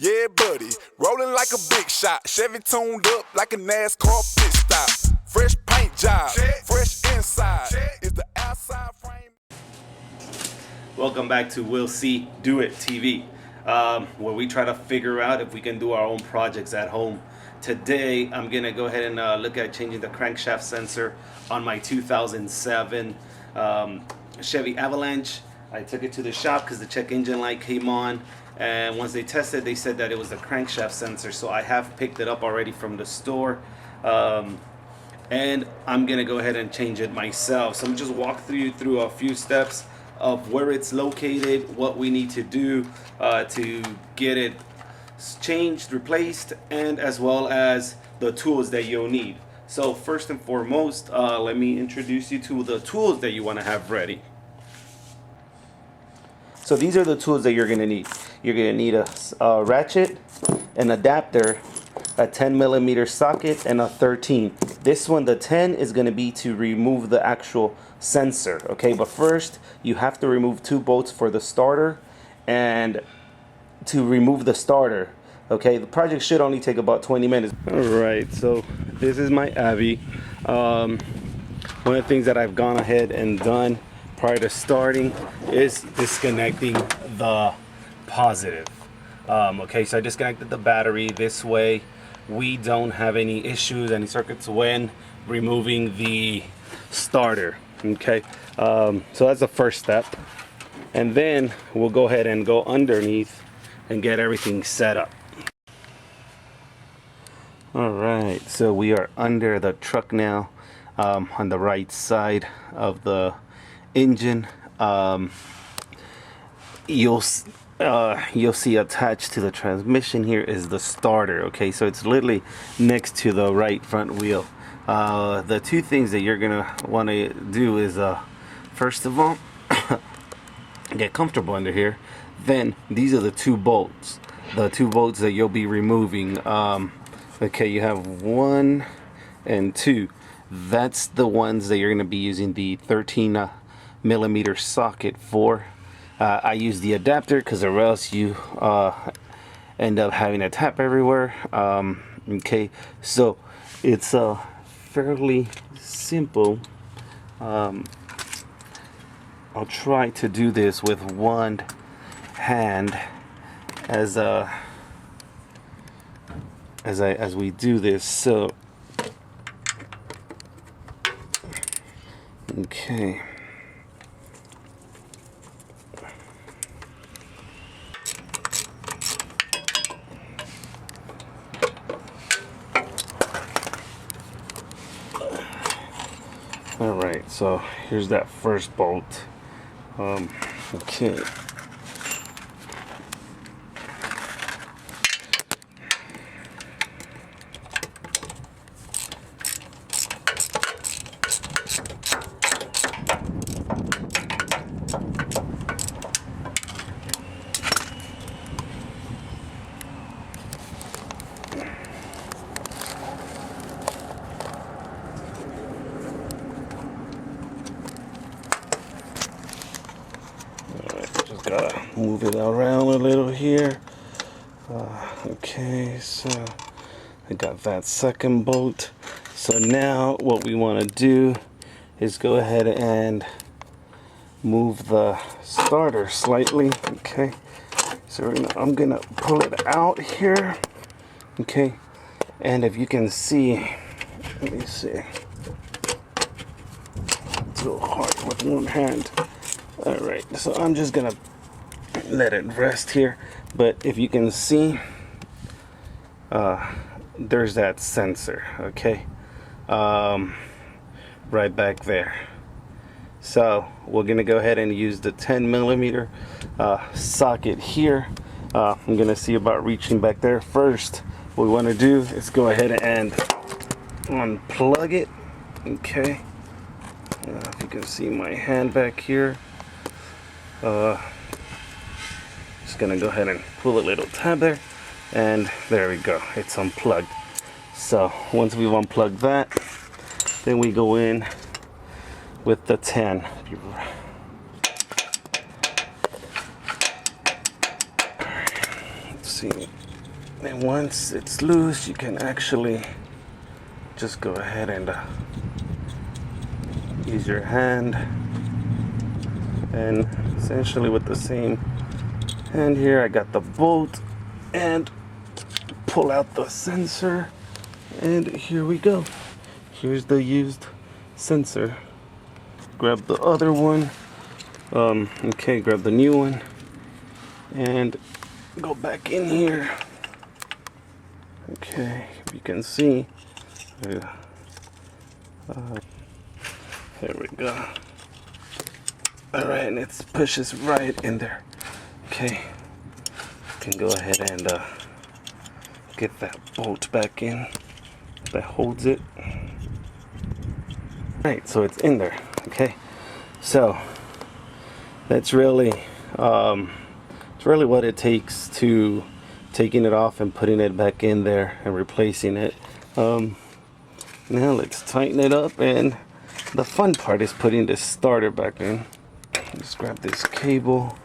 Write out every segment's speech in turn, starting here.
Yeah, buddy, rolling like a big shot. Chevy tuned up like a NASCAR pit stop. Fresh paint job, fresh inside. Is the outside frame? Welcome back to We'll See Do It TV, where we try to figure out if we can do our own projects at home. Today, I'm gonna go ahead and look at changing the crankshaft sensor on my 2007 Chevy Avalanche. I took it to the shop because the check engine light came on, and once they tested, they said that it was the crankshaft sensor. So I have picked it up already from the store, and I'm gonna go ahead and change it myself. So I'm just walk through a few steps of where it's located, what we need to do to get it changed, replaced, and as well as the tools that you'll need. So first and foremost, let me introduce you to the tools that you want to have ready. So these are the tools that you're going to need. You're going to need a ratchet, an adapter, a 10mm socket, and a 13. This one, the 10, is going to be to remove the actual sensor. Okay, but first you have to remove 2 bolts for the starter and to remove the starter. Okay, the project should only take about 20 minutes. All right, so this is my Avi. One of the things that I've gone ahead and done prior to starting is disconnecting the positive. Okay, so I disconnected the battery. This way we don't have any issues, any circuits when removing the starter. Okay, so that's the first step, and then we'll go ahead and go underneath and get everything set up. Alright, so we are under the truck now, on the right side of the engine. You'll see attached to the transmission here is the starter. Okay, so it's literally next to the right front wheel. The 2 things that you're gonna want to do is first of all, get comfortable under here. Then these are the 2 bolts, that you'll be removing. Okay, you have 1 and 2. That's the ones that you're going to be using the 13mm socket for. I use the adapter because or else you end up having a tap everywhere. Okay, so it's fairly simple. I'll try to do this with one hand as we do this. So okay, all right, so here's that first bolt. Okay, just gotta move it around a little here. Okay, so I got that second bolt. So now what we want to do is go ahead and move the starter slightly. Okay, so I'm gonna pull it out here. Okay, and if you can see, let me see, it's a little hard with one hand. All right, so I'm just gonna let it rest here, but if you can see, there's that sensor. Okay, right back there. So we're gonna go ahead and use the 10mm socket here. I'm gonna see about reaching back there. First, what we want to do is go ahead and unplug it. Okay, if you can see my hand back here, just gonna go ahead and pull a little tab there, and there we go, it's unplugged. So once we've unplugged that, then we go in with the 10. Let's see, And once it's loose, you can actually just go ahead and use your hand, and essentially with the same hand here, I got the bolt, and pull out the sensor, and here we go. Here's the used sensor. Grab the other one. Okay, grab the new one and go back in here. Okay, you can see. There we go. Alright, and it pushes right in there. Okay, can go ahead and get that bolt back in that holds it. Right, so it's in there. Okay, so that's really it's really what it takes to taking it off and putting it back in there and replacing it. Now let's tighten it up, and the fun part is putting this starter back in. Just grab this cable.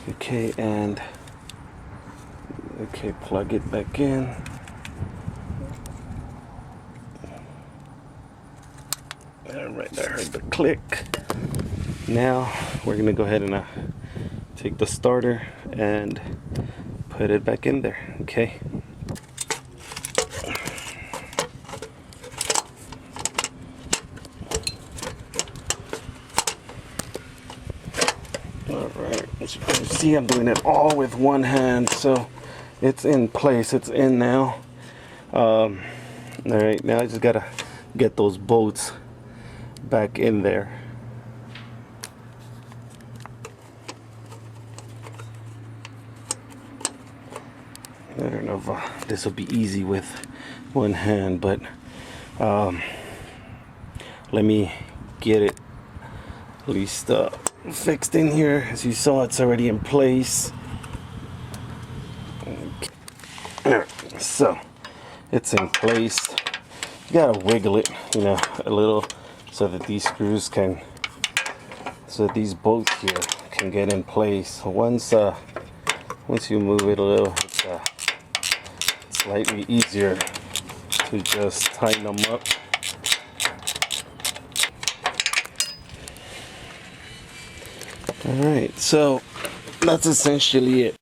Okay, and okay, plug it back in. Alright, I heard the click. Now we're gonna go ahead and take the starter and put it back in there. Okay. Alright, as you can see, I'm doing it all with one hand, so it's in place. It's in now. Alright, now I just gotta get those bolts back in there. I don't know if this will be easy with one hand, but let me get it at least fixed in here. As you saw, it's already in place. Okay. So it's in place. You gotta wiggle it, you know, a little, so that these screws can, so that these bolts here can get in place. Once you move it a little, it's slightly easier to just tighten them up. Alright, so that's essentially it.